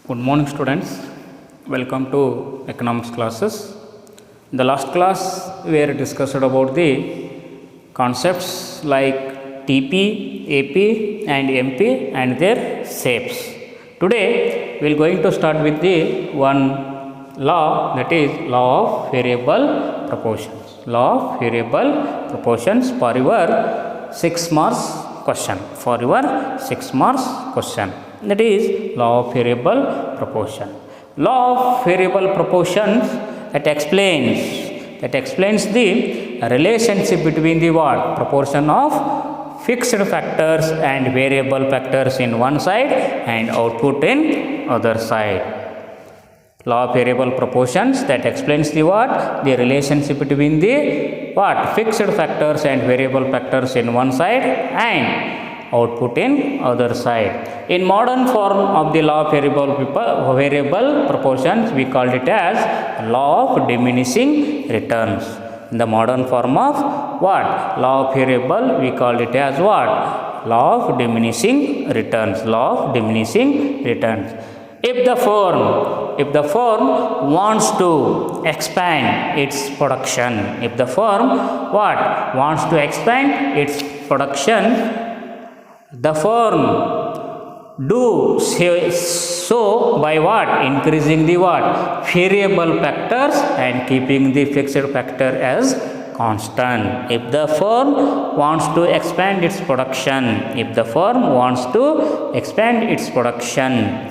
Good morning, students. Welcome to economics classes. In the last class, we had discussed about the concepts like TP, AP, and MP and their shapes. Today, we are going to start with the one law, that is law of variable proportions. Law of variable proportions for your 6 marks question. For your 6 marks question. That is law of variable proportion. Law of variable proportions that explains the relationship between the what? Proportion of fixed factors and variable factors in one side and output in other side. Law of variable proportions that explains the what? The relationship between the what? Fixed factors and variable factors in one side and output in other side. In modern form of the law of variable proportions, we called it as law of diminishing returns. In the modern form of what? Law of variable, we called it as what? Law of diminishing returns. Law of diminishing returns. If the firm wants to expand its production, if the firm what? Wants to expand its production, the firm do so by what? Increasing the what? Variable factors and keeping the fixed factor as constant. If the firm wants to expand its production, if the firm wants to expand its production,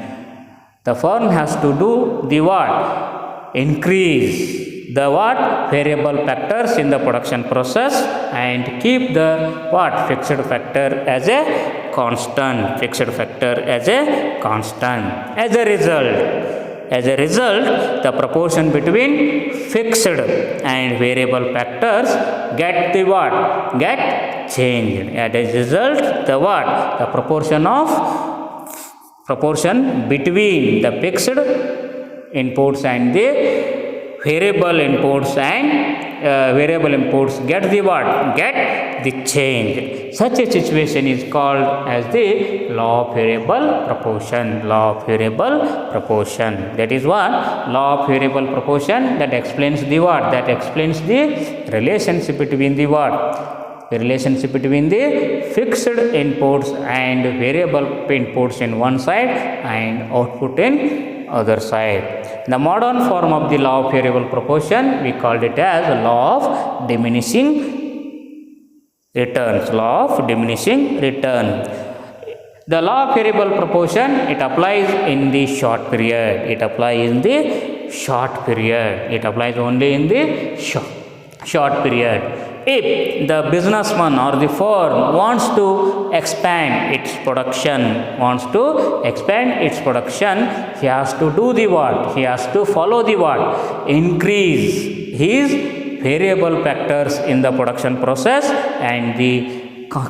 the firm has to do the what? Increase the what? Variable factors in the production process and keep the what? Fixed factor as a constant. Fixed factor as a constant. As a result, the proportion between fixed and variable factors get the what? Get changed. As a result, the what? The proportion between the fixed inputs and the variable inputs get the what? Get the change. Such a situation is called as the law of variable proportion. Law of variable proportion. That is what? Law of variable proportion that explains the what? That explains the relationship between the what? The relationship between the fixed inputs and variable inputs in one side and output in other side. The modern form of the law of variable proportion, we called it as law of diminishing returns. Law of diminishing return. The law of variable proportion, it applies in the short period. It applies in the short period. It applies only in the short period. If the businessman or the firm wants to expand its production, he has to do the what? He has to follow the what? Increase his variable factors in the production process and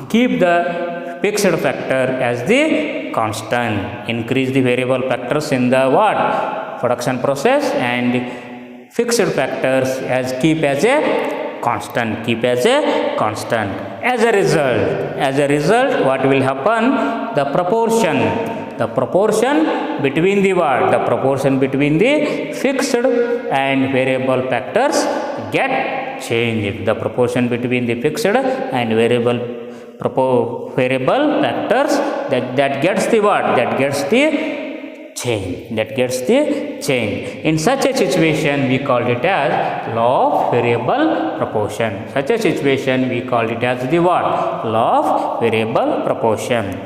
keep the fixed factor as the constant. Increase the variable factors in the what? Production process and fixed factors keep as a constant. As a result, what will happen? The proportion between the what? The proportion between the fixed and variable factors get changed. The proportion between the fixed and variable factors that gets the what? That gets the change. In such a situation, we called it as law of variable proportion. Such a situation, we called it as the what? Law of variable proportion.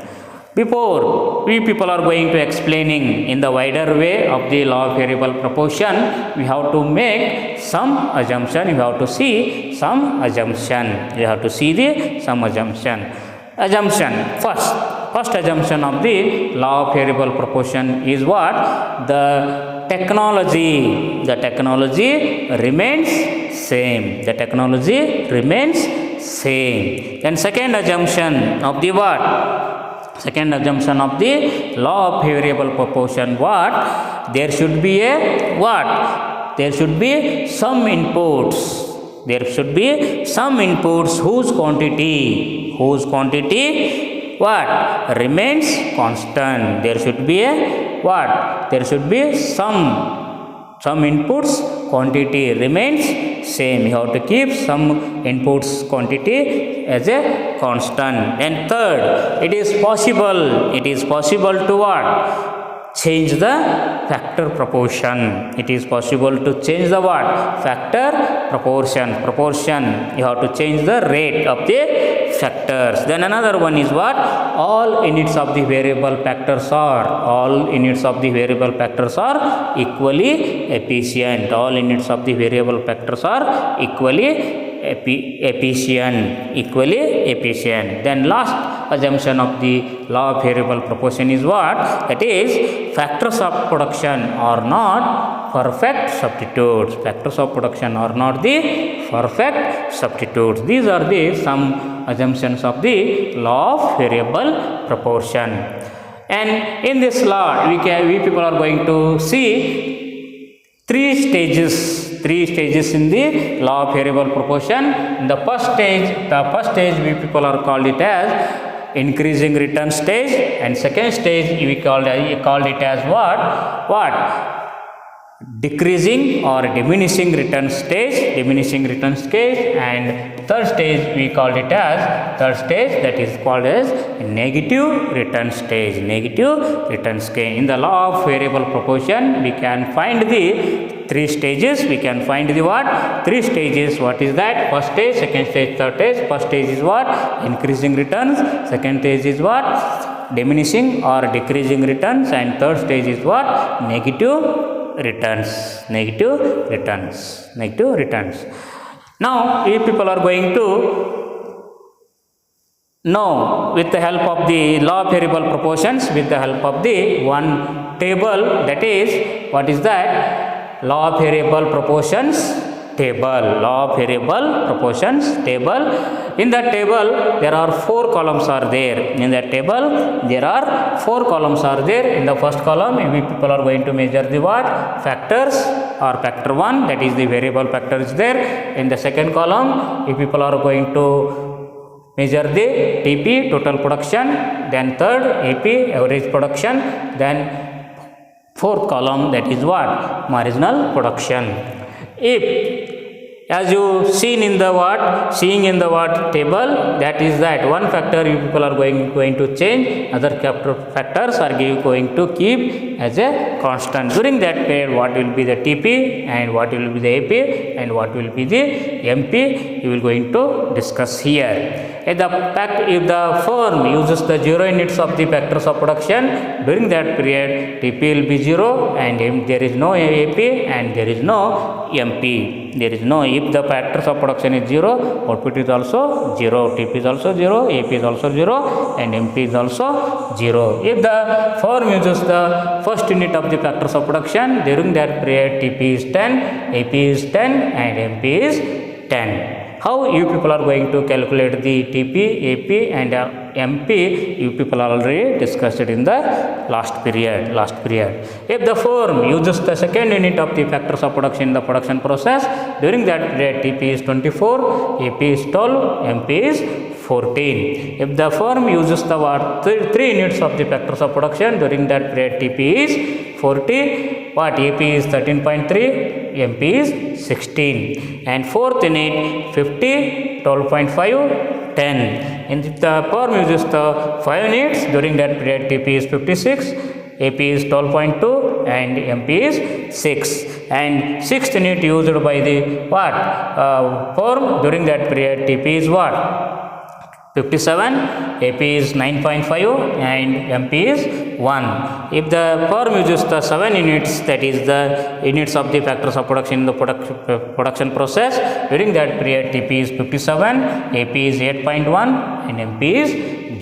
Before we people are going to explaining in the wider way of the law of variable proportion, we have to make some assumption. You have to see some assumption. First assumption of the law of variable proportion is what? The technology remains same. Then second assumption of the what? Second assumption of the law of variable proportion, what? There should be a what? There should be some inputs. Whose quantity what? Remains constant. There should be a what? There should be some inputs quantity remains same. You have to keep some inputs quantity as a constant. And third, it is possible to what? Change the factor proportion. It is possible to change the what? Factor proportion. You have to change the rate of the factors. Then another one is what? All units of the variable factors are equally efficient. All units of the variable factors are equally efficient. Then last assumption of the law of variable proportion is what? That is, factors of production are not perfect substitutes. Factors of production are not the perfect substitutes. These are the some assumptions of the law of variable proportion. And in this law, we people are going to see three stages in the law of variable proportion. In the first stage we people are called it as increasing return stage, and second stage we called it as what? Decreasing or diminishing return stage, and third stage we called it as that is called as negative return stage. In the law of variable proportion, we can find the three stages. Three stages. What is that? First stage, second stage, third stage. First stage is what? Increasing returns. Second stage is what? Diminishing or decreasing returns, and third stage is what? Negative returns. Now we people are going to know, with the help of the law of variable proportions, with the help of the one table, that is, what is that? Law of variable proportions table. In that table there are four columns are there. In the first column we people are going to measure the what? Factors or factor 1, that is the variable factor is there. In the second column we people are going to measure the TP, total production. Then third, AP, average production. Then fourth column, that is what? Marginal production. If, as you seeing in the what table, that is that one factor you people are going to change, other factors are going to keep as a constant. During that period, what will be the TP and what will be the AP and what will be the MP, you will going to discuss here. If the firm uses the 0 units of the factors of production, during that period TP will be 0 and there is no AP and there is no MP. If the factors of production is 0, output is also 0, TP is also 0, AP is also 0 and MP is also 0. If the firm uses the first unit of the factors of production, during that period TP is 10, AP is 10 and MP is 10. How you people are going to calculate the TP, AP and MP, you people already discussed it in the last period. If the firm uses the second unit of the factors of production in the production process, during that period TP is 24, AP is 12, MP is 14. If the firm uses the 3 units of the factors of production, during that period TP is 40, AP is 13.3, MP is 16, and fourth unit 50, 12.5, 10. And if the firm uses the 5 units, during that period TP is 56, AP is 12.2 and MP is 6. And sixth unit used by the firm, during that period TP is what? 57, AP is 9.5 and MP is 1. If the firm uses the 7 units, that is the units of the factors of production in the production process, during that period TP is 57, AP is 8.1 and MP is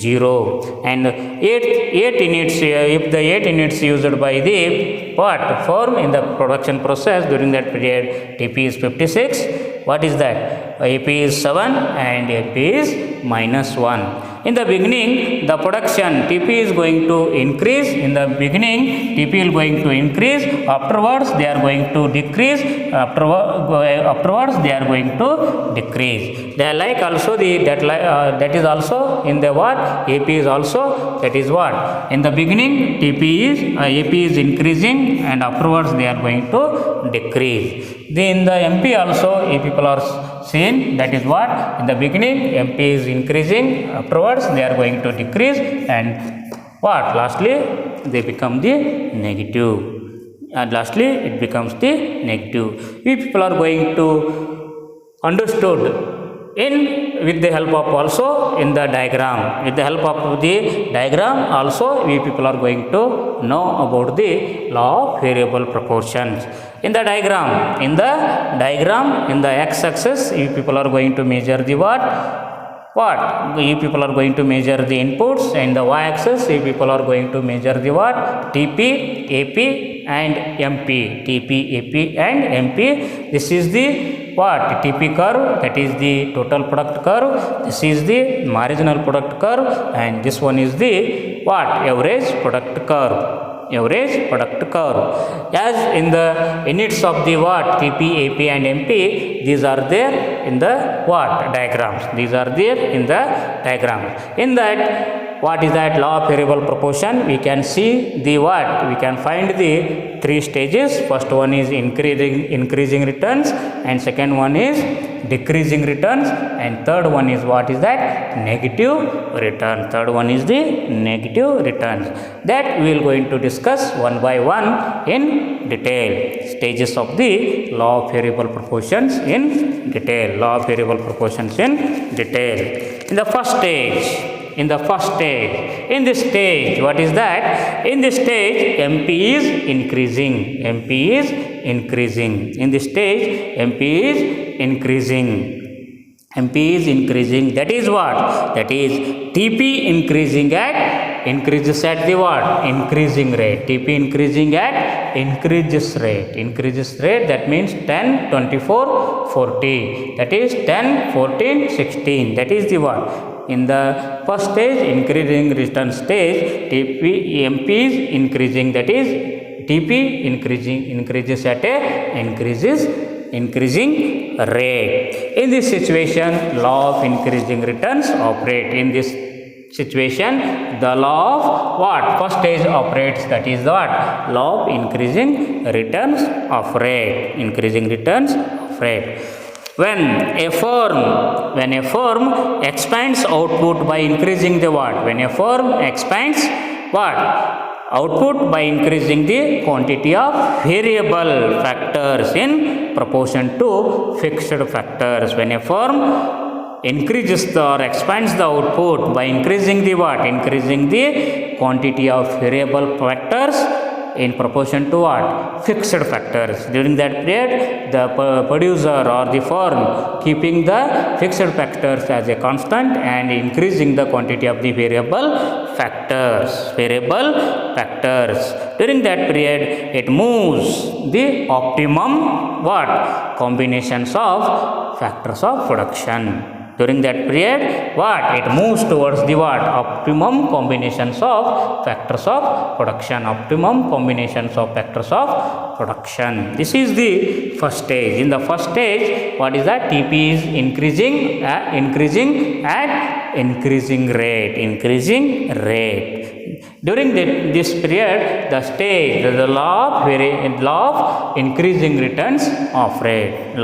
0. And 8 units, if the 8 units used by the firm in the production process, during that period TP is 56. What is that? AP is 7 and AP is -1. In the beginning, the production TP is going to increase. In the beginning, TP is going to increase. Afterwards, they are going to decrease. Afterwards, they are going to decrease. They are like also that is also in the what? AP is also, that is what? In the beginning, AP is increasing, and afterwards they are going to decrease. Then in the MP also, if people are seen, that is what? In the beginning, MP is increasing, afterwards they are going to decrease, and what? Lastly, they become the negative. And lastly, it becomes the negative. We people are going to understood with the help of also in the diagram. With the help of the diagram also, we people are going to know about the law of variable proportions. In the diagram, in the x-axis, you people are going to measure the what? You people are going to measure the inputs, and the y-axis, you people are going to measure the what? TP, AP and MP. TP, AP and MP. This is the what? TP curve, that is the total product curve. This is the marginal product curve, and this one is the what? Average product curve. Average product curve. As in the units of the what? TP, AP and MP, these are there in the what? Diagrams. These are there in the diagrams. In that, what is that law of variable proportion? We can see the what? We can find the three stages. First one is increasing returns, and second one is decreasing returns, and third one is what is that? Negative return. Third one is the negative returns. That we will going to discuss one by one in detail. Stages of the law of variable proportions in detail. Law of variable proportions in detail. In this stage, what is that? In this stage, MP is increasing. MP is increasing. In this stage, MP is increasing. MP is increasing. That is what? That is TP increases at the what? Increasing rate. TP increasing at increases rate. That means 10, 24, 40. That is 10, 14, 16. That is the what? In the first stage, increasing return stage, MP is increasing. That is TP increases at a increasing rate. In this situation, law of increasing returns operate. In this situation, the law of what? First stage operates. That is what? Law of increasing returns of rate. Increasing returns of rate. When a firm expands output by increasing the what? When a firm expands what? Output by increasing the quantity of variable factors in proportion to fixed factors. When a firm increases or expands the output by increasing the what? Increasing the quantity of variable factors in proportion to what? Fixed factors. During that period, the producer or the firm keeping the fixed factors as a constant and increasing the quantity of the variable factors. During that period, it moves the optimum what? Combinations of factors of production. During that period, what? It moves towards the what? Optimum combinations of factors of production. Optimum combinations of factors of production. This is the first stage. In the first stage, what is that? TP is increasing at increasing rate. During this period, the law of increasing returns of rate.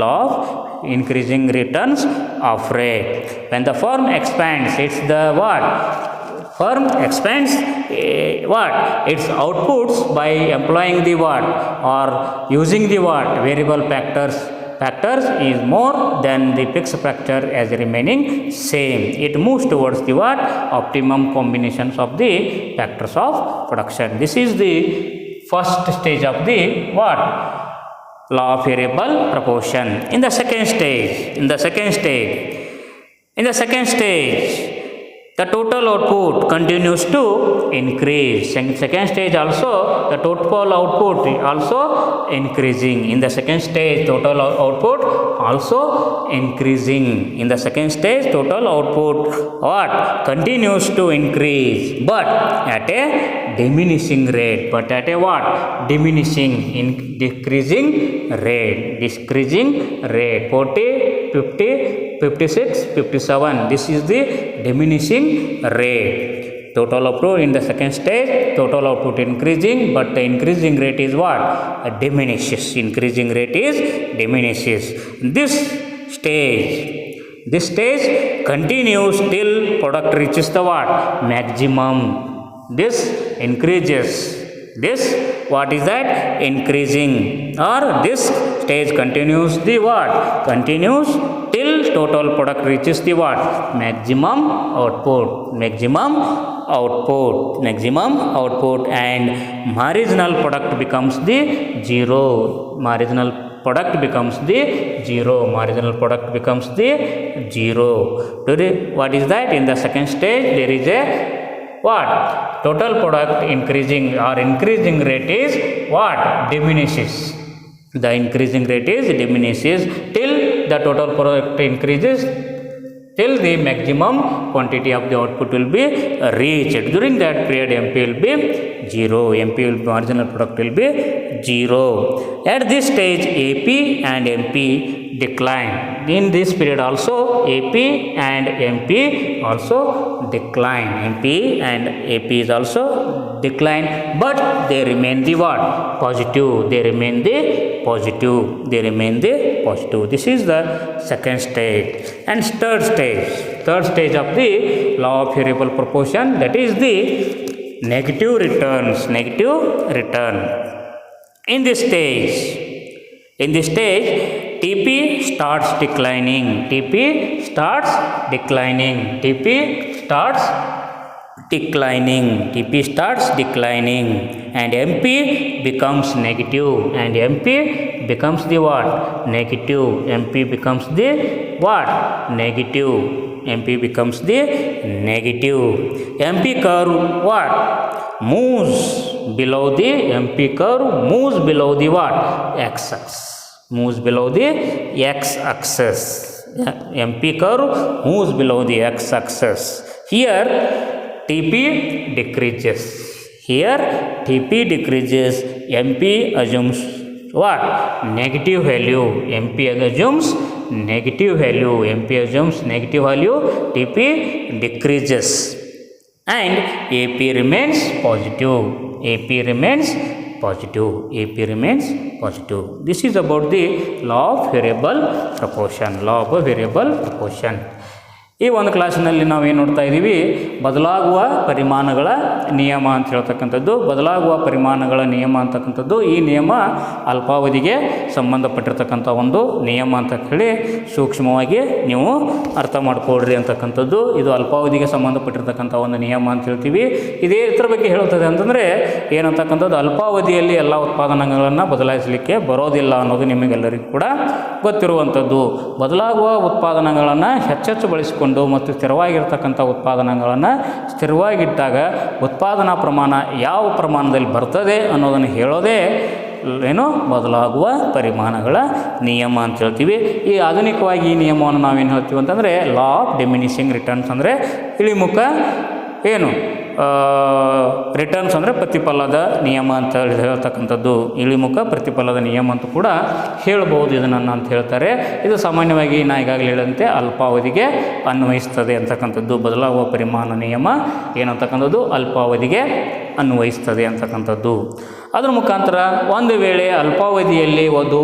Increasing returns of rate. When the firm expands, it's the what? Firm expands what? Its outputs by employing the what? Or using the what? Variable factors is more than the fixed factor as remaining same. It moves towards the what? Optimum combinations of the factors of production. This is the first stage of the what? Law of variable proportion. In the second stage, the the total output continues to increase. Second stage also the total output also increasing. In the second stage total output also increasing. In the second stage total output what? Continues to increase, but at a diminishing rate. But at a what? Diminishing, in decreasing rate. Decreasing rate. 40, 50, 56, 57. This is the diminishing rate. Total output in the second stage, total output increasing, but the increasing rate is what? Diminishes. Increasing rate is diminishes. This stage continues till product reaches the what? Maximum. This increases. This what is that? Increasing, or this stage continues the what? Continues till total product reaches the what? Maximum output. Maximum output, and marginal product becomes the zero. Marginal product becomes the zero. What is that? In the second stage there is a what? Total product increasing, or increasing rate is what? Diminishes. The increasing rate is diminishes till the total product increases, till the maximum quantity of the output will be reached. During that period MP will be 0. Marginal product will be 0. At this stage AP and MP decline. In this period also AP and MP also decline. MP and AP is also decline, but they remain the what? Positive. They remain the positive. This is the second stage. And third stage of the law of variable proportion, that is the negative returns. In this stage TP starts declining. And MP becomes negative. MP becomes the what? Negative. MP becomes the negative. MP curve what? Moves below the what? X-axis. MP curve moves below the x-axis. Here TP decreases. MP assumes what? Negative value. MP assumes negative value. TP decreases. And AP remains positive. This is about the law of variable proportion. ಈ ಒಂದು ಕ್ಲಾಸಿನಲ್ಲಿ ನಾವೇನು ನೋಡ್ತಾ ಇದ್ದೀವಿ? ಬದಲಾಗುವ ಪರಿಮಾಣಗಳ ನಿಯಮ ಅಂತ ಹೇಳ್ತಕ್ಕಂಥದ್ದು. ಈ ನಿಯಮ ಅಲ್ಪಾವಧಿಗೆ ಸಂಬಂಧಪಟ್ಟಿರ್ತಕ್ಕಂಥ ಒಂದು ನಿಯಮ ಅಂತ ಹೇಳಿ ಸೂಕ್ಷ್ಮವಾಗಿ ನೀವು ಅರ್ಥ ಮಾಡ್ಕೊಳ್ರಿ ಅಂತಕ್ಕಂಥದ್ದು. ಇದು ಅಲ್ಪಾವಧಿಗೆ ಸಂಬಂಧಪಟ್ಟಿರ್ತಕ್ಕಂಥ ಒಂದು ನಿಯಮ ಅಂತ ಹೇಳ್ತೀವಿ. ಇದ್ರ ಬಗ್ಗೆ ಹೇಳ್ತದೆ ಅಂತಂದರೆ ಏನಂತಕ್ಕಂಥದ್ದು, ಅಲ್ಪಾವಧಿಯಲ್ಲಿ ಎಲ್ಲ ಉತ್ಪಾದನೆಗಳನ್ನು ಬದಲಾಯಿಸಲಿಕ್ಕೆ ಬರೋದಿಲ್ಲ ಅನ್ನೋದು ನಿಮಗೆಲ್ಲರಿಗೂ ಕೂಡ ಗೊತ್ತಿರುವಂಥದ್ದು. ಬದಲಾಗುವ ಉತ್ಪಾದನೆಗಳನ್ನು ಹೆಚ್ಚೆಚ್ಚು ಬಳಸಿಕೊಂಡು ಮತ್ತು ಸ್ಥಿರವಾಗಿರ್ತಕ್ಕಂಥ ಉತ್ಪಾದನೆಗಳನ್ನು ಸ್ಥಿರವಾಗಿಟ್ಟಾಗ ಉತ್ಪಾದನಾ ಪ್ರಮಾಣ ಯಾವ ಪ್ರಮಾಣದಲ್ಲಿ ಬರ್ತದೆ ಅನ್ನೋದನ್ನು ಹೇಳೋದೇ ಬದಲಾಗುವ ಪರಿಮಾಣಗಳ ನಿಯಮ ಅಂತ ಹೇಳ್ತೀವಿ. ಈ ಆಧುನಿಕವಾಗಿ ಈ ನಿಯಮವನ್ನು ನಾವೇನು ಹೇಳ್ತೀವಿ ಅಂತಂದರೆ ಲಾ ಆಫ್ ಡಿಮಿನಿಷಿಂಗ್ ರಿಟರ್ನ್ಸ್, ಅಂದರೆ ಇಳಿಮುಖ ರಿಟರ್ನ್ಸ್ ಅಂದರೆ ಪ್ರತಿಫಲದ ನಿಯಮ ಅಂತ ಹೇಳ್ತಕ್ಕಂಥದ್ದು. ಇಳಿಮುಖ ಪ್ರತಿಫಲದ ನಿಯಮ ಅಂತ ಕೂಡ ಹೇಳ್ಬೋದು ಇದನ್ನು ಅಂತ ಹೇಳ್ತಾರೆ. ಇದು ಸಾಮಾನ್ಯವಾಗಿ ನಾ ಈಗಾಗಲೇ ಹೇಳಿದಂತೆ ಅಲ್ಪಾವಧಿಗೆ ಅನ್ವಯಿಸ್ತದೆ ಅಂತಕ್ಕಂಥದ್ದು. ಬದಲಾಗುವ ಪರಿಮಾಣ ನಿಯಮ ಏನಂತಕ್ಕಂಥದ್ದು ಅಲ್ಪಾವಧಿಗೆ ಅನ್ವಯಿಸ್ತದೆ ಅಂತಕ್ಕಂಥದ್ದು. ಅದರ ಮುಖಾಂತರ ಒಂದು ವೇಳೆ ಅಲ್ಪಾವಧಿಯಲ್ಲಿ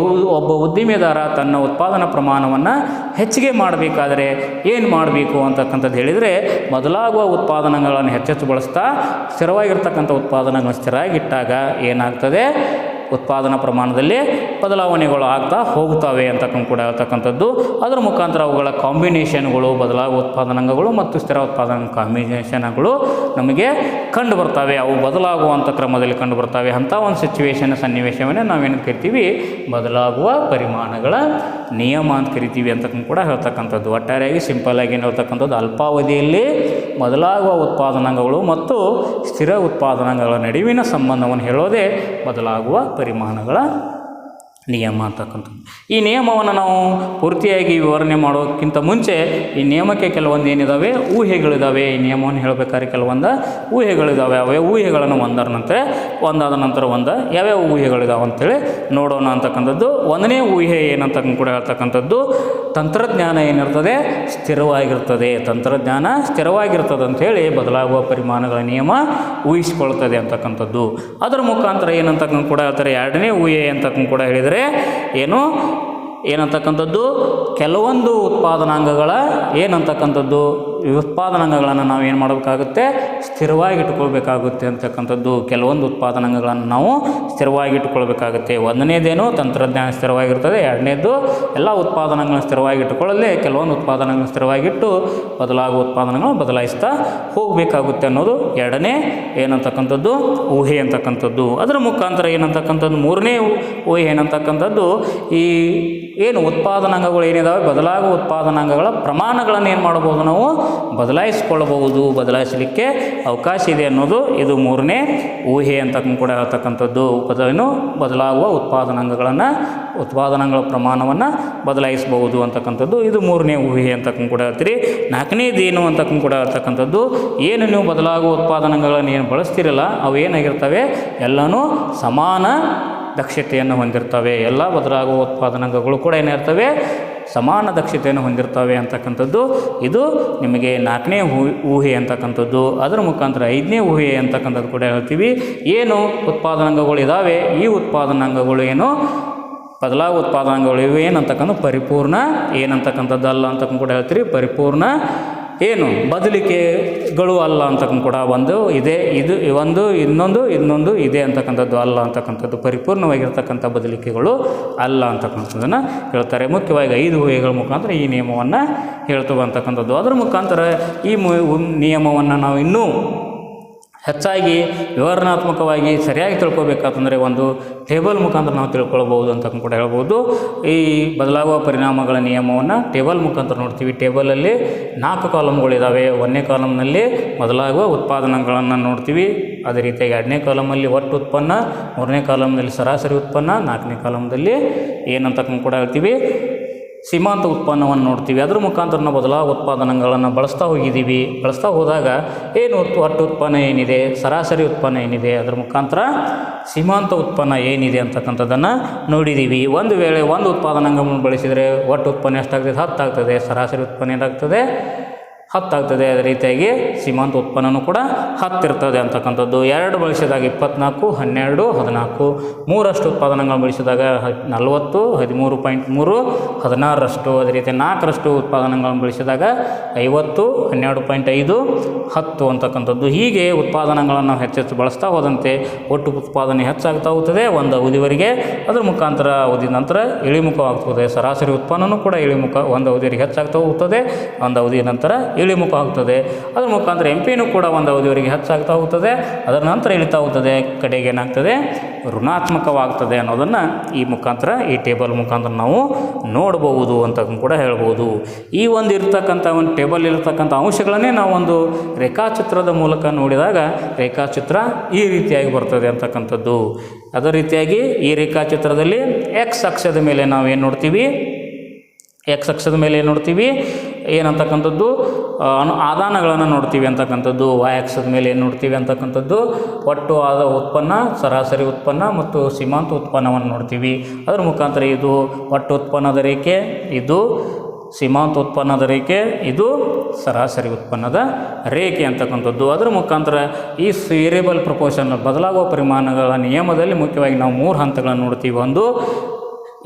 ಒಬ್ಬ ಉದ್ದಿಮೆದಾರ ತನ್ನ ಉತ್ಪಾದನಾ ಪ್ರಮಾಣವನ್ನು ಹೆಚ್ಚಿಗೆ ಮಾಡಬೇಕಾದರೆ ಏನು ಮಾಡಬೇಕು ಅಂತಕ್ಕಂಥದ್ದು ಹೇಳಿದರೆ, ಬದಲಾಗುವ ಉತ್ಪಾದನೆಗಳನ್ನು ಹೆಚ್ಚೆಚ್ಚು ಬಳಸ್ತಾ ಸ್ಥಿರವಾಗಿರ್ತಕ್ಕಂಥ ಉತ್ಪಾದನೆಗಳನ್ನು ಸ್ಥಿರವಾಗಿಟ್ಟಾಗ ಏನಾಗ್ತದೆ, ಉತ್ಪಾದನಾ ಪ್ರಮಾಣದಲ್ಲಿ ಬದಲಾವಣೆಗಳು ಆಗ್ತಾ ಹೋಗ್ತವೆ ಅಂತಕ್ಕಂಥ ಕೂಡ ಹೇಳ್ತಕ್ಕಂಥದ್ದು. ಅದರ ಮುಖಾಂತರ ಅವುಗಳ ಕಾಂಬಿನೇಷನ್ಗಳು, ಬದಲಾಗುವ ಉತ್ಪಾದನಾಂಗಗಳು ಮತ್ತು ಸ್ಥಿರ ಉತ್ಪಾದನಾ ಕಾಂಬಿನೇಷನ್ಗಳು ನಮಗೆ ಕಂಡು ಬರ್ತವೆ. ಅವು ಬದಲಾಗುವಂಥ ಕ್ರಮದಲ್ಲಿ ಕಂಡು ಬರ್ತವೆ. ಅಂಥ ಒಂದು ಸನ್ನಿವೇಶವನ್ನೇ ನಾವೇನು ಕರಿತೀವಿ, ಬದಲಾಗುವ ಪರಿಮಾಣಗಳ ನಿಯಮ ಅಂತ ಕರಿತೀವಿ ಅಂತಕ್ಕಂಥ ಕೂಡ ಹೇಳ್ತಕ್ಕಂಥದ್ದು. ಒಟ್ಟಾರೆಯಾಗಿ ಸಿಂಪಲ್ಲಾಗಿ ಏನು ಹೇಳ್ತಕ್ಕಂಥದ್ದು, ಅಲ್ಪಾವಧಿಯಲ್ಲಿ ಬದಲಾಗುವ ಉತ್ಪಾದನಾಂಗಗಳು ಮತ್ತು ಸ್ಥಿರ ಉತ್ಪಾದನಾಂಗಗಳ ನಡುವಿನ ಸಂಬಂಧವನ್ನು ಹೇಳೋದೇ ಬದಲಾಗುವ ಪರಿಮಾಣಗಳ ನಿಯಮ ಅಂತಕ್ಕಂಥದ್ದು. ಈ ನಿಯಮವನ್ನು ನಾವು ಪೂರ್ತಿಯಾಗಿ ವಿವರಣೆ ಮಾಡೋಕ್ಕಿಂತ ಮುಂಚೆ ಈ ನಿಯಮಕ್ಕೆ ಕೆಲವೊಂದು ಏನಿದ್ದಾವೆ ಊಹೆಗಳಿದ್ದಾವೆ. ಈ ನಿಯಮವನ್ನು ಹೇಳಬೇಕಾದ್ರೆ ಕೆಲವೊಂದು ಊಹೆಗಳಿದ್ದಾವೆ. ಅವೇ ಊಹೆಗಳನ್ನು ಒಂದಾದ ನಂತರ ಯಾವ್ಯಾವ ಊಹೆಗಳಿದಾವೆ ಅಂತೇಳಿ ನೋಡೋಣ ಅಂತಕ್ಕಂಥದ್ದು. ಒಂದನೇ ಊಹೆ ಏನಂತ ಕೂಡ ಹೇಳ್ತಕ್ಕಂಥದ್ದು, ತಂತ್ರಜ್ಞಾನ ಏನಿರ್ತದೆ ಸ್ಥಿರವಾಗಿರ್ತದೆ. ತಂತ್ರಜ್ಞಾನ ಸ್ಥಿರವಾಗಿರ್ತದೆ ಅಂಥೇಳಿ ಬದಲಾಗುವ ಪರಿಮಾಣಗಳ ನಿಯಮ ಊಹಿಸಿಕೊಳ್ತದೆ ಅಂತಕ್ಕಂಥದ್ದು. ಅದರ ಮುಖಾಂತರ ಏನಂತಕ್ಕಂಥ ಕೂಡ ಹೇಳ್ತಾರೆ. ಎರಡನೇ ಊಹೆ ಅಂತಕ್ಕಂಥ ಕೂಡ ಹೇಳಿದರೆ ಏನಂತಕ್ಕಂಥದ್ದು, ಕೆಲವೊಂದು ಉತ್ಪಾದನಾಂಗಗಳ ಏನಂತಕ್ಕಂಥದ್ದು ಉತ್ಪಾದನಾಂಗಗಳನ್ನು ನಾವು ಏನು ಮಾಡಬೇಕಾಗುತ್ತೆ, ಸ್ಥಿರವಾಗಿಟ್ಕೊಳ್ಬೇಕಾಗುತ್ತೆ ಅಂತಕ್ಕಂಥದ್ದು. ಕೆಲವೊಂದು ಉತ್ಪಾದನಾಂಗಗಳನ್ನು ನಾವು ಸ್ಥಿರವಾಗಿಟ್ಟುಕೊಳ್ಬೇಕಾಗುತ್ತೆ. ಒಂದನೇದೇನು ತಂತ್ರಜ್ಞಾನ ಸ್ಥಿರವಾಗಿರ್ತದೆ. ಎರಡನೇದು ಎಲ್ಲ ಉತ್ಪಾದನಾಂಗಗಳನ್ನು ಸ್ಥಿರವಾಗಿಟ್ಟುಕೊಳ್ಳಲೇ ಕೆಲವೊಂದು ಉತ್ಪಾದನಾಂಗಗಳನ್ನು ಸ್ಥಿರವಾಗಿಟ್ಟು ಬದಲಾಗುವ ಉತ್ಪಾದನೆಗಳನ್ನು ಬದಲಾಯಿಸ್ತಾ ಹೋಗಬೇಕಾಗುತ್ತೆ ಅನ್ನೋದು ಎರಡನೇ ಏನಂತಕ್ಕಂಥದ್ದು ಊಹೆ ಅಂತಕ್ಕಂಥದ್ದು. ಅದರ ಮುಖಾಂತರ ಏನಂತಕ್ಕಂಥದ್ದು ಮೂರನೇ ಊಹೆ ಏನಂತಕ್ಕಂಥದ್ದು, ಈ ಏನು ಉತ್ಪಾದನಾಂಗಗಳು ಏನಿದಾವೆ ಬದಲಾಗುವ ಉತ್ಪಾದನಾಂಗಗಳ ಪ್ರಮಾಣಗಳನ್ನು ಏನು ಮಾಡ್ಬೋದು, ನಾವು ಬದಲಾಯಿಸಿಕೊಳ್ಳಬಹುದು, ಬದಲಾಯಿಸಲಿಕ್ಕೆ ಅವಕಾಶ ಇದೆ ಅನ್ನೋದು ಇದು ಮೂರನೇ ಊಹೆ ಅಂತ ಕೂಡ ಹೇಳ್ತಕ್ಕಂಥದ್ದು. ಬದಲಾಗುವ ಉತ್ಪಾದನಾಂಗಗಳ ಪ್ರಮಾಣವನ್ನು ಬದಲಾಯಿಸಬಹುದು ಅಂತಕ್ಕಂಥದ್ದು ಇದು ಮೂರನೇ ಊಹೆ ಅಂತ ಕೂಡ ಹೇಳ್ತೀರಿ. ನಾಲ್ಕನೇದು ಏನು ಅಂತ ಕೂಡ ಹೇಳ್ತಕ್ಕಂಥದ್ದು, ಏನು ನೀವು ಬದಲಾಗುವ ಉತ್ಪಾದನಾಂಗಗಳನ್ನು ಏನು ಬಳಸ್ತಿರಲ್ಲ ಅವು ಏನಾಗಿರ್ತವೆ, ಎಲ್ಲನೂ ಸಮಾನ ದಕ್ಷತೆಯನ್ನು ಹೊಂದಿರ್ತವೆ. ಎಲ್ಲ ಬದಲಾಗುವ ಉತ್ಪಾದನಾಂಗಗಳು ಕೂಡ ಏನಿರ್ತವೆ, ಸಮಾನ ದಕ್ಷತೆಯನ್ನು ಹೊಂದಿರ್ತವೆ ಅಂತಕ್ಕಂಥದ್ದು ಇದು ನಿಮಗೆ ನಾಲ್ಕನೇ ಊಹೆ ಅಂತಕ್ಕಂಥದ್ದು. ಅದರ ಮುಖಾಂತರ ಐದನೇ ಊಹೆ ಅಂತಕ್ಕಂಥದ್ದು ಕೂಡ ಹೇಳ್ತೀವಿ. ಏನು ಉತ್ಪಾದನಾಂಗಗಳು ಇದ್ದಾವೆ, ಈ ಉತ್ಪಾದನಾಂಗಗಳು ಏನು ಬದಲಾಗುವ ಉತ್ಪಾದನಾಂಗಗಳು ಇವೆ ಏನಂತಕ್ಕಂಥ ಪರಿಪೂರ್ಣ ಏನಂತಕ್ಕಂಥದ್ದು ಅಲ್ಲ ಅಂತ ಕೂಡ ಹೇಳ್ತೀರಿ. ಪರಿಪೂರ್ಣ ಏನು ಬದಲಿಕೆಗಳು ಅಲ್ಲ ಅಂತಕ್ಕಂಥ ಕೂಡ ಒಂದು ಇದೆ, ಇದು ಒಂದು ಇನ್ನೊಂದು ಇದೆ ಅಂತಕ್ಕಂಥದ್ದು ಅಲ್ಲ ಅಂತಕ್ಕಂಥದ್ದು, ಪರಿಪೂರ್ಣವಾಗಿರ್ತಕ್ಕಂಥ ಬದಲಿಕೆಗಳು ಅಲ್ಲ ಅಂತಕ್ಕಂಥದ್ದನ್ನು ಹೇಳ್ತಾರೆ. ಮುಖ್ಯವಾಗಿ 5 ಊಹೆಗಳ ಮುಖಾಂತರ ಈ ನಿಯಮವನ್ನು ಹೇಳ್ತವೆ ಅಂತಕ್ಕಂಥದ್ದು. ಅದರ ಮುಖಾಂತರ ಈ ನಿಯಮವನ್ನು ನಾವು ಇನ್ನೂ ಹೆಚ್ಚಾಗಿ ವಿವರಣಾತ್ಮಕವಾಗಿ ಸರಿಯಾಗಿ ತಿಳ್ಕೊಬೇಕಾತಂದರೆ ಒಂದು ಟೇಬಲ್ ಮುಖಾಂತರ ನಾವು ತಿಳ್ಕೊಳ್ಬೋದು ಅಂತ ಕೂಡ ಹೇಳ್ಬೋದು. ಈ ಬದಲಾಗುವ ಪರಿಣಾಮಗಳ ನಿಯಮವನ್ನು ಟೇಬಲ್ ಮುಖಾಂತರ ನೋಡ್ತೀವಿ. ಟೇಬಲಲ್ಲಿ 4 ಕಾಲಮ್ಗಳಿದ್ದಾವೆ. 1ನೇ ಕಾಲಮ್ನಲ್ಲಿ ಬದಲಾಗುವ ಉತ್ಪಾದನೆಗಳನ್ನು ನೋಡ್ತೀವಿ. ಅದೇ ರೀತಿಯಾಗಿ 2ನೇ ಕಾಲಮಲ್ಲಿ ಒಟ್ಟು ಉತ್ಪನ್ನ, 3ನೇ ಕಾಲಮ್ನಲ್ಲಿ ಸರಾಸರಿ ಉತ್ಪನ್ನ, 4ನೇ ಕಾಲಮ್ದಲ್ಲಿ ಏನಂತ ಕೂಡ ಹೇಳ್ತೀವಿ ಸೀಮಾಂತ ಉತ್ಪನ್ನವನ್ನು ನೋಡ್ತೀವಿ. ಅದರ ಮುಖಾಂತರ ನಾವು ಬದಲಾಗುವ ಉತ್ಪಾದನೆಗಳನ್ನು ಬಳಸ್ತಾ ಹೋದಾಗ ಏನು ಒಟ್ಟು ಉತ್ಪನ್ನ ಏನಿದೆ, ಸರಾಸರಿ ಉತ್ಪನ್ನ ಏನಿದೆ, ಅದರ ಮುಖಾಂತರ ಸೀಮಾಂತ ಉತ್ಪನ್ನ ಏನಿದೆ ಅಂತಕ್ಕಂಥದ್ದನ್ನು ನೋಡಿದ್ದೀವಿ. ಒಂದು ವೇಳೆ ಒಂದು ಉತ್ಪಾದನಾಂಗವನ್ನು ಬಳಸಿದರೆ ಒಟ್ಟು ಉತ್ಪನ್ನ ಎಷ್ಟಾಗ್ತದೆ, 10 ಆಗ್ತದೆ. ಸರಾಸರಿ ಉತ್ಪನ್ನ ಏನಾಗ್ತದೆ, 10 ಆಗ್ತದೆ. ಅದೇ ರೀತಿಯಾಗಿ ಸೀಮಾಂತ ಉತ್ಪನ್ನನೂ ಕೂಡ 10 ಇರ್ತದೆ ಅಂತಕ್ಕಂಥದ್ದು. 2 ಬಳಸಿದಾಗ 24, 12, 14. 3 ಉತ್ಪಾದನೆಗಳನ್ನು ಬಳಸಿದಾಗ 40, 13.3, 16. ಅದೇ ರೀತಿ 4 ಉತ್ಪಾದನೆಗಳನ್ನು ಬಳಸಿದಾಗ 50, 12.5, 10 ಅಂತಕ್ಕಂಥದ್ದು. ಹೀಗೆ ಉತ್ಪಾದನೆಗಳನ್ನು ಹೆಚ್ಚೆಚ್ಚು ಬಳಸ್ತಾ ಹೋದಂತೆ ಒಟ್ಟು ಉತ್ಪಾದನೆ ಹೆಚ್ಚಾಗ್ತಾ ಹೋಗ್ತದೆ ಒಂದು ಅವಧಿವರೆಗೆ. ಅದರ ಮುಖಾಂತರ ಅವಧಿ ನಂತರ ಇಳಿಮುಖವಾಗ್ತದೆ. ಸರಾಸರಿ ಉತ್ಪನ್ನನೂ ಕೂಡ ಒಂದು ಅವಧಿವರೆಗೆ ಹೆಚ್ಚಾಗ್ತಾ ಹೋಗ್ತದೆ, ಒಂದು ಅವಧಿಯ ನಂತರ ಇಳಿಮುಖ ಆಗ್ತದೆ. ಅದರ ಮುಖಾಂತರ ಎಂಪಿನೂ ಕೂಡ ಒಂದು ಅವಧಿವರೆಗೆ ಹೆಚ್ಚಾಗ್ತಾ ಹೋಗ್ತದೆ, ಅದರ ನಂತರ ಇಳಿತಾ ಹೋಗ್ತದೆ, ಕಡೆಗೆ ಏನಾಗ್ತದೆ ಋಣಾತ್ಮಕವಾಗ್ತದೆ ಅನ್ನೋದನ್ನು ಈ ಟೇಬಲ್ ಮುಖಾಂತರ ನಾವು ನೋಡಬಹುದು ಅಂತ ಕೂಡ ಹೇಳ್ಬೋದು. ಈ ಒಂದು ಇರ್ತಕ್ಕಂಥ ಒಂದು ಟೇಬಲ್ ಇರತಕ್ಕಂಥ ಅಂಶಗಳನ್ನೇ ನಾವು ಒಂದು ರೇಖಾಚಿತ್ರದ ಮೂಲಕ ನೋಡಿದಾಗ ರೇಖಾಚಿತ್ರ ಈ ರೀತಿಯಾಗಿ ಬರ್ತದೆ ಅಂತಕ್ಕಂಥದ್ದು. ಅದೇ ರೀತಿಯಾಗಿ ಈ ರೇಖಾಚಿತ್ರದಲ್ಲಿ ಎಕ್ಸ್ ಅಕ್ಷದ ಮೇಲೆ ನಾವೇನು ನೋಡ್ತೀವಿ, ಎಕ್ಸ್ ಅಕ್ಷದ ಮೇಲೆ ಏನು ನೋಡ್ತೀವಿ ಏನಂತಕ್ಕಂಥದ್ದು ಆದಾನಗಳನ್ನು ನೋಡ್ತೀವಿ ಅಂತಕ್ಕಂಥದ್ದು. ವೈ ಅಕ್ಷದ ಮೇಲೆ ಏನು ನೋಡ್ತೀವಿ ಅಂತಕ್ಕಂಥದ್ದು ಒಟ್ಟು ಆದ ಉತ್ಪನ್ನ, ಸರಾಸರಿ ಉತ್ಪನ್ನ ಮತ್ತು ಸೀಮಾಂತ ಉತ್ಪನ್ನವನ್ನು ನೋಡ್ತೀವಿ. ಅದರ ಮುಖಾಂತರ ಇದು ಒಟ್ಟು ಉತ್ಪನ್ನದ ರೇಖೆ, ಇದು ಸೀಮಾಂತ ಉತ್ಪನ್ನದ ರೇಖೆ, ಇದು ಸರಾಸರಿ ಉತ್ಪನ್ನದ ರೇಖೆ ಅಂತಕ್ಕಂಥದ್ದು. ಅದರ ಮುಖಾಂತರ ಈ ವೇರಿಯಬಲ್ ಪ್ರಪೋರ್ಷನ್ ಬದಲಾಗುವ ಪರಿಮಾಣಗಳ ನಿಯಮದಲ್ಲಿ ಮುಖ್ಯವಾಗಿ ನಾವು 3 ಹಂತಗಳನ್ನು ನೋಡ್ತೀವಿ. ಒಂದು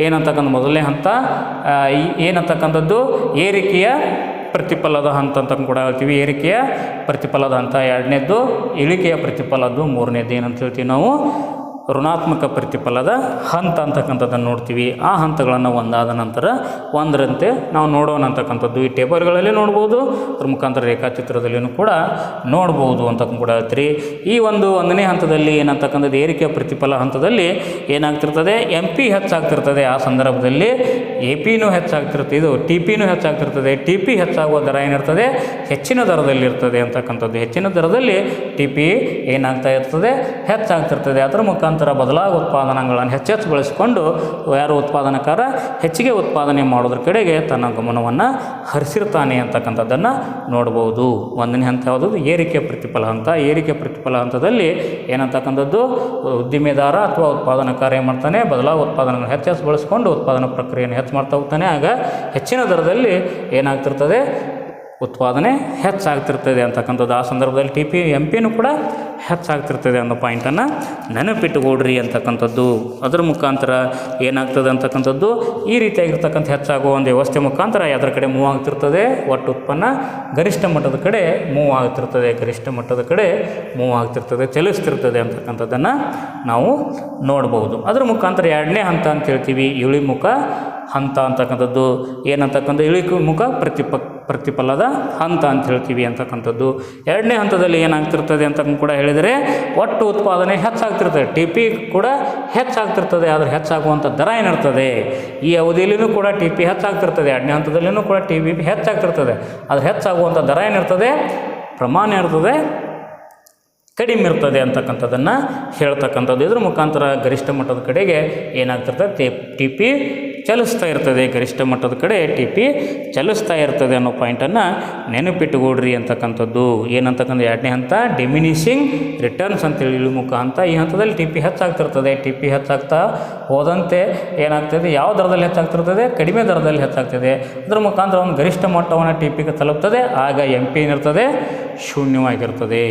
ಏನಂತಕ್ಕಂಥ ಮೊದಲನೇ ಹಂತ ಏನಂತಕ್ಕಂಥದ್ದು ಏರಿಕೆಯ ಪ್ರತಿಫಲದ ಹಂತ ಅಂತ ಕೂಡ ಹೇಳ್ತೀವಿ. ಏರಿಕೆಯ ಪ್ರತಿಫಲದ ಹಂತ. 2ನೇದ್ದು ಇಳಿಕೆಯ ಪ್ರತಿಫಲದ್ದು. 3ನೇದು ಏನಂತ ಹೇಳ್ತೀವಿ ನಾವು ಋಣಾತ್ಮಕ ಪ್ರತಿಫಲದ ಹಂತ ಅಂತಕ್ಕಂಥದ್ದನ್ನು ನೋಡ್ತೀವಿ. ಆ ಹಂತಗಳನ್ನು ಒಂದಾದ ನಂತರ ಒಂದರಂತೆ ನಾವು ನೋಡೋಣ ಅಂತಕ್ಕಂಥದ್ದು ಈ ಟೇಬಲ್ಗಳಲ್ಲಿ ನೋಡ್ಬೋದು, ಅದ್ರ ಮುಖಾಂತರ ರೇಖಾಚಿತ್ರದಲ್ಲಿಯೂ ಕೂಡ ನೋಡ್ಬೋದು ಅಂತ ಕೂಡ ಹೇಳ್ತೀರಿ. ಈ ಒಂದನೇ ಹಂತದಲ್ಲಿ ಏನಂತಕ್ಕಂಥದ್ದು ಏರಿಕೆಯ ಪ್ರತಿಫಲ ಹಂತದಲ್ಲಿ ಏನಾಗ್ತಿರ್ತದೆ, ಎಂ ಪಿ ಹೆಚ್ಚಾಗ್ತಿರ್ತದೆ. ಆ ಸಂದರ್ಭದಲ್ಲಿ ಎ ಪಿನೂ ಹೆಚ್ಚಾಗ್ತಿರ್ತದೆ, ಇದು ಟಿ ಪಿನೂ ಹೆಚ್ಚಾಗ್ತಿರ್ತದೆ. ಟಿ ಪಿ ಹೆಚ್ಚಾಗುವ ದರ ಏನಿರ್ತದೆ, ಹೆಚ್ಚಿನ ದರದಲ್ಲಿರ್ತದೆ ಅಂತಕ್ಕಂಥದ್ದು. ಹೆಚ್ಚಿನ ದರದಲ್ಲಿ ಟಿ ಪಿ ಏನಾಗ್ತಾ ಇರ್ತದೆ, ಹೆಚ್ಚಾಗ್ತಿರ್ತದೆ. ಅದರ ಮುಖಾಂತರ ಬದಲಾಗುವ ಉತ್ಪಾದನೆಗಳನ್ನು ಹೆಚ್ಚೆಚ್ಚು ಬಳಸಿಕೊಂಡು ಯಾರು ಉತ್ಪಾದನಕಾರ ಹೆಚ್ಚಿಗೆ ಉತ್ಪಾದನೆ ಮಾಡೋದ್ರ ಕಡೆಗೆ ತನ್ನ ಗಮನವನ್ನು ಹರಿಸಿರ್ತಾನೆ ಅಂತಕ್ಕಂಥದ್ದನ್ನು ನೋಡ್ಬೋದು. ಒಂದನೇ ಹಂತ ಯಾವುದು, ಏರಿಕೆ ಪ್ರತಿಫಲ ಹಂತ. ಏರಿಕೆ ಪ್ರತಿಫಲ ಹಂತದಲ್ಲಿ ಏನಂತಕ್ಕಂಥದ್ದು, ಉದ್ದಿಮೆದಾರ ಅಥವಾ ಉತ್ಪಾದನಕಾರ ಏನು ಮಾಡ್ತಾನೆ, ಬದಲಾಗುವ ಉತ್ಪಾದನೆಗಳನ್ನು ಹೆಚ್ಚೆಚ್ಚು ಬಳಸಿಕೊಂಡು ಉತ್ಪಾದನಾ ಪ್ರಕ್ರಿಯೆಯನ್ನು ಹೆಚ್ಚು ಮಾಡ್ತಾ ಹೋಗ್ತಾನೆ. ಆಗ ಹೆಚ್ಚಿನ ದರದಲ್ಲಿ ಏನಾಗ್ತಿರ್ತದೆ, ಉತ್ಪಾದನೆ ಹೆಚ್ಚಾಗ್ತಿರ್ತದೆ ಅಂತಕ್ಕಂಥದ್ದು. ಆ ಸಂದರ್ಭದಲ್ಲಿ ಟಿ ಪಿ ಎಂ ಪಿನೂ ಕೂಡ ಹೆಚ್ಚಾಗ್ತಿರ್ತದೆ ಅನ್ನೋ ಪಾಯಿಂಟನ್ನು ನೆನಪಿಟ್ಟುಕೊಡ್ರಿ ಅಂತಕ್ಕಂಥದ್ದು. ಅದರ ಮುಖಾಂತರ ಏನಾಗ್ತದೆ ಅಂತಕ್ಕಂಥದ್ದು, ಈ ರೀತಿಯಾಗಿರ್ತಕ್ಕಂಥ ಹೆಚ್ಚಾಗುವ ಒಂದು ವ್ಯವಸ್ಥೆ ಮುಖಾಂತರ ಅದರ ಕಡೆ ಮೂವ್ ಆಗ್ತಿರ್ತದೆ. ಒಟ್ಟು ಉತ್ಪನ್ನ ಗರಿಷ್ಠ ಮಟ್ಟದ ಕಡೆ ಮೂವ್ ಆಗ್ತಿರ್ತದೆ, ಗರಿಷ್ಠ ಮಟ್ಟದ ಕಡೆ ಮೂವ್ ಆಗ್ತಿರ್ತದೆ, ಚಲಿಸ್ತಿರ್ತದೆ ಅಂತಕ್ಕಂಥದ್ದನ್ನು ನಾವು ನೋಡ್ಬೋದು. ಅದರ ಮುಖಾಂತರ ಎರಡನೇ ಹಂತ ಅಂತ ಹೇಳ್ತೀವಿ, ಇಳಿಮುಖ ಹಂತ ಅಂತಕ್ಕಂಥದ್ದು. ಏನಂತಕ್ಕಂಥ ಇಳಿಮುಖ ಪ್ರತಿಫಲದ ಹಂತ ಅಂತ ಹೇಳ್ತೀವಿ ಅಂತಕ್ಕಂಥದ್ದು. ಎರಡನೇ ಹಂತದಲ್ಲಿ ಏನಾಗ್ತಿರ್ತದೆ ಅಂತ ಕೂಡ ಹೇಳಿದರೆ, ಒಟ್ಟು ಉತ್ಪಾದನೆ ಹೆಚ್ಚಾಗ್ತಿರ್ತದೆ, ಟಿ ಪಿ ಕೂಡ ಹೆಚ್ಚಾಗ್ತಿರ್ತದೆ. ಆದರೆ ಹೆಚ್ಚಾಗುವಂಥ ದರ ಏನಿರ್ತದೆ, ಈ ಅವಧಿಯಲ್ಲಿಯೂ ಕೂಡ ಟಿ ಪಿ ಹೆಚ್ಚಾಗ್ತಿರ್ತದೆ, ಎರಡನೇ ಹಂತದಲ್ಲಿಯೂ ಕೂಡ ಟಿ ಪಿ ಹೆಚ್ಚಾಗ್ತಿರ್ತದೆ. ಆದರೆ ಹೆಚ್ಚಾಗುವಂಥ ದರ ಏನಿರ್ತದೆ, ಪ್ರಮಾಣ ಇರ್ತದೆ, ಕಡಿಮೆ ಇರ್ತದೆ ಅಂತಕ್ಕಂಥದ್ದನ್ನು ಹೇಳ್ತಕ್ಕಂಥದ್ದು. ಇದ್ರ ಮುಖಾಂತರ ಗರಿಷ್ಠ ಮಟ್ಟದ ಕಡೆಗೆ ಏನಾಗ್ತಿರ್ತದೆ, ಟಿ ಪಿ ಚಲಿಸ್ತಾ ಇರ್ತದೆ, ಗರಿಷ್ಠ ಮಟ್ಟದ ಕಡೆ ಟಿ ಪಿ ಚಲಿಸ್ತಾ ಇರ್ತದೆ ಅನ್ನೋ ಪಾಯಿಂಟನ್ನು ನೆನಪಿಟ್ಟುಕೊಡ್ರಿ ಅಂತಕ್ಕಂಥದ್ದು. ಏನಂತಕ್ಕಂಥ ಎರಡನೇ ಹಂತ ಡಿಮಿನಿಷಿಂಗ್ ರಿಟರ್ನ್ಸ್ ಅಂತೇಳಿ ಇಳಿಮುಖ ಹಂತ. ಈ ಹಂತದಲ್ಲಿ ಟಿ ಪಿ ಹೆಚ್ಚಾಗ್ತಿರ್ತದೆ. ಟಿ ಪಿ ಹೆಚ್ಚಾಗ್ತಾ ಹೋದಂತೆ ಏನಾಗ್ತದೆ, ಯಾವ ದರದಲ್ಲಿ ಹೆಚ್ಚಾಗ್ತಿರ್ತದೆ, ಕಡಿಮೆ ದರದಲ್ಲಿ ಹೆಚ್ಚಾಗ್ತದೆ. ಅದರ ಮುಖಾಂತರ ಒಂದು ಗರಿಷ್ಠ ಮಟ್ಟವನ್ನು ಟಿ ಪಿಗೆ ತಲುಪ್ತದೆ. ಆಗ ಎಂ ಪಿ ಏನಿರ್ತದೆ, ಶೂನ್ಯವಾಗಿರ್ತದೆ.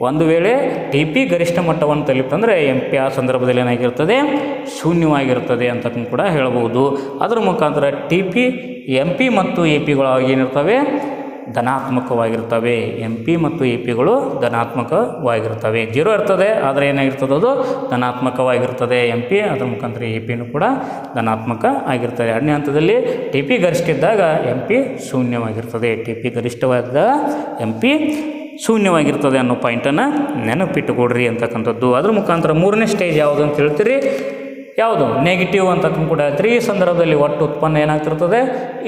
ಒಂದು ವೇಳೆ ಟಿ ಪಿ ಗರಿಷ್ಠ ಮಟ್ಟವನ್ನು ತಲುಪಿತಂದರೆ ಎಂ ಪಿ ಆ ಸಂದರ್ಭದಲ್ಲಿ ಏನಾಗಿರ್ತದೆ, ಶೂನ್ಯವಾಗಿರ್ತದೆ ಅಂತ ಕೂಡ ಹೇಳ್ಬೋದು. ಅದರ ಮುಖಾಂತರ ಟಿ ಪಿ ಎಂ ಪಿ ಮತ್ತು ಎ ಪಿಗಳು ಏನಿರ್ತವೆ, ಧನಾತ್ಮಕವಾಗಿರ್ತವೆ. ಎಂ ಪಿ ಮತ್ತು ಎ ಪಿಗಳು ಧನಾತ್ಮಕವಾಗಿರ್ತವೆ. ಜೀರೋ ಇರ್ತದೆ, ಆದರೆ ಏನಾಗಿರ್ತದೆ, ಅದು ಧನಾತ್ಮಕವಾಗಿರ್ತದೆ ಎಂ ಪಿ. ಅದರ ಮುಖಾಂತರ ಎ ಪಿನೂ ಕೂಡ ಧನಾತ್ಮಕ ಆಗಿರ್ತದೆ. ಎರಡನೇ ಹಂತದಲ್ಲಿ ಟಿ ಪಿ ಗರಿಷ್ಠ ಇದ್ದಾಗ ಎಂ ಪಿ ಶೂನ್ಯವಾಗಿರ್ತದೆ. ಟಿ ಪಿ ಗರಿಷ್ಠವಾದಾಗ ಎಂ ಪಿ ಶೂನ್ಯವಾಗಿರ್ತದೆ ಅನ್ನೋ ಪಾಯಿಂಟನ್ನು ನೆನಪಿಟ್ಟುಕೊಡ್ರಿ ಅಂತಕ್ಕಂಥದ್ದು. ಅದ್ರ ಮುಖಾಂತರ ಮೂರನೇ ಸ್ಟೇಜ್ ಯಾವುದು ಅಂತ ಹೇಳ್ತೀರಿ, ಯಾವುದು ನೆಗೆಟಿವ್ ಅಂತ ಕೂಡ ಹೇಳ್ತೀರಿ. ಈ ಸಂದರ್ಭದಲ್ಲಿ ಒಟ್ಟು ಉತ್ಪನ್ನ ಏನಾಗ್ತಿರ್ತದೆ,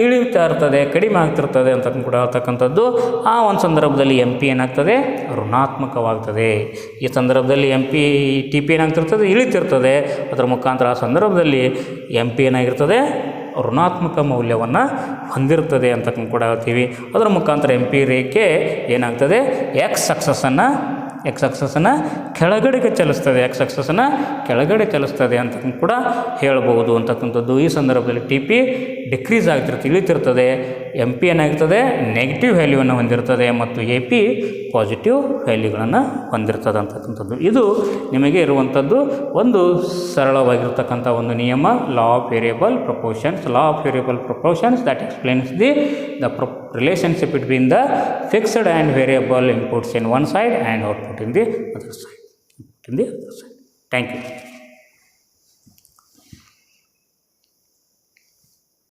ಇಳಿತಾ ಇರ್ತದೆ, ಕಡಿಮೆ ಆಗ್ತಿರ್ತದೆ ಅಂತ ಕೂಡ ಹೇಳ್ತಕ್ಕಂಥದ್ದು. ಆ ಒಂದು ಸಂದರ್ಭದಲ್ಲಿ ಎಂ ಪಿ ಏನಾಗ್ತದೆ, ಋಣಾತ್ಮಕವಾಗ್ತದೆ. ಈ ಸಂದರ್ಭದಲ್ಲಿ ಎಂ ಪಿ ಟಿ ಪಿ ಏನಾಗ್ತಿರ್ತದೆ, ಇಳಿತಿರ್ತದೆ. ಅದರ ಮುಖಾಂತರ ಆ ಸಂದರ್ಭದಲ್ಲಿ ಎಂ ಪಿ ಏನಾಗಿರ್ತದೆ, ಋಣಾತ್ಮಕ ಮೌಲ್ಯವನ್ನು ಹೊಂದಿರ್ತದೆ ಅಂತ ಕೂಡ ಹೇಳ್ತೀವಿ. ಅದರ ಮುಖಾಂತರ ಎಂ ಪಿ ರೇಖೆ ಏನಾಗ್ತದೆ, ಎಕ್ಸ್ ಅಕ್ಷಸನ್ನು ಕೆಳಗಡೆಗೆ ಚಲಿಸ್ತದೆ, ಎಕ್ಸ್ ಅಕ್ಷಸನ್ನು ಕೆಳಗಡೆ ಚಲಿಸ್ತದೆ ಅಂತ ಕೂಡ ಹೇಳ್ಬೋದು ಅಂತಕ್ಕಂಥದ್ದು. ಈ ಸಂದರ್ಭದಲ್ಲಿ ಟಿ ಪಿ ಡಿಕ್ರೀಸ್ ಆಗ್ತಿರ್ತದೆ, ಇಳಿತಿರ್ತದೆ. ಎಂ ಪಿ ಏನಾಗಿರ್ತದೆ, ನೆಗೆಟಿವ್ ವ್ಯಾಲ್ಯೂವನ್ನು ಹೊಂದಿರ್ತದೆ ಮತ್ತು ಎ ಪಿ ಪಾಸಿಟಿವ್ ವ್ಯಾಲ್ಯೂಗಳನ್ನು ಹೊಂದಿರ್ತದೆ ಅಂತಕ್ಕಂಥದ್ದು. ಇದು ನಿಮಗೆ ಇರುವಂಥದ್ದು ಒಂದು ಸರಳವಾಗಿರ್ತಕ್ಕಂಥ ಒಂದು ನಿಯಮ, law of variable proportions. Law of variable proportions that explains the relationship between the fixed and variable inputs in one side and output in the other side. Thank you.